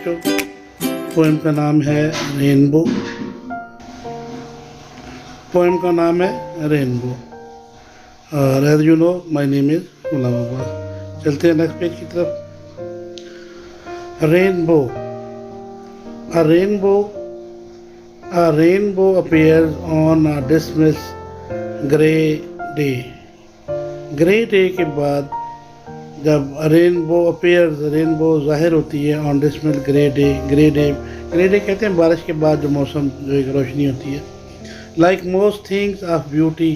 बच्चों, पोएम का नाम है रेनबो। पोएम का नाम है रेनबो और as you know my name is Ghulam Abbas. चलते हैं नेक्स्ट पेज की तरफ। Rainbow. A rainbow appears on a dismal grey day। Grey day के बाद जब रेनबो अपीयर्स, रेनबो ज़ाहिर होती है on dismal grey day. Grey day कहते हैं बारिश के बाद जो मौसम, जो एक रोशनी होती है। Like most things of beauty,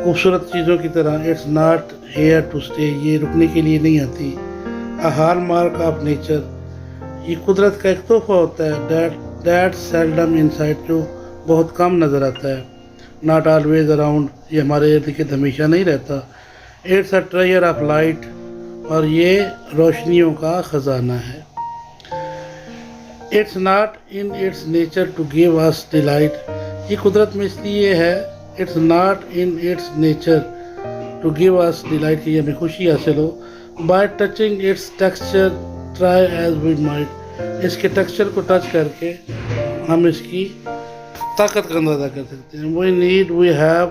खूबसूरत चीज़ों की तरह, it's not here to stay, ये रुकने के लिए नहीं आती। अ हॉलमार्क ऑफ नेचर, ये कुदरत का एक तोहफा होता है। दैट सेल्डम इनसाइड, जो बहुत कम नज़र आता है। नॉट ऑलवेज अराउंड, ये हमारे इर्द गिर्द हमेशा नहीं रहता। It's a treasure of light, और ये रोशनियों का ख़जाना है। It's not in its nature to give us delight, ये कुदरत में इसलिए है। It's not in its nature to give us delight, कि हमें खुशी हासिल हो। By touching its texture try as we might, इसके टेक्सचर को टच करके हम इसकी ताकत का अंदाज़ा कर सकते हैं। We have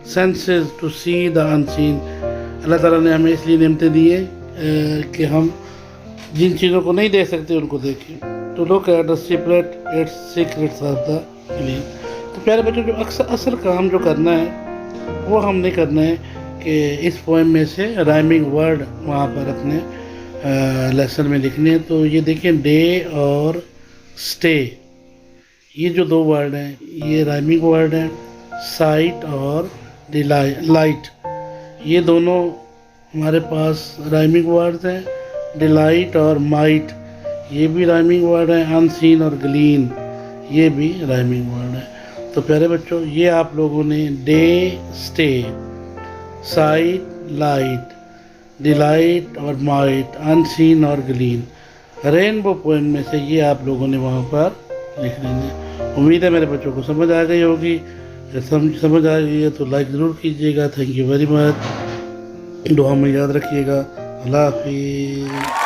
senses to see the unseen, अल्लाह ताला ने हमें इसलिए नेमतें दी है कि हम जिन चीज़ों को नहीं देख सकते उनको देखें। To look at the secrets of the clean. तो प्यारे बच्चों, जो असल काम जो करना है वो हमने करना है कि इस पोएम में से राइमिंग वर्ड वहाँ पर अपने लेसन में लिखने हैं। तो ये देखें, डे और स्टे, ये जो दो वर्ड हैं ये राइमिंग वर्ड हैं। साइट और लाइट, ये दोनों हमारे पास राइमिंग वर्ड्स हैं। डिलाइट और माइट, ये भी राइमिंग वर्ड हैं। अनसीन और ग्लीन, ये भी राइमिंग वर्ड हैं। तो प्यारे बच्चों, ये आप लोगों ने day, stay, site, light, delight और माइट, अनसीन और ग्लीन, रेनबो पोएम में से ये आप लोगों ने वहाँ पर लिख लेंगे। उम्मीद है मेरे बच्चों को समझ आ गई होगी। समझ आ गई है तो लाइक ज़रूर कीजिएगा। Thank you very much. दुआ में याद रखिएगा। अल्लाह हाफिज़।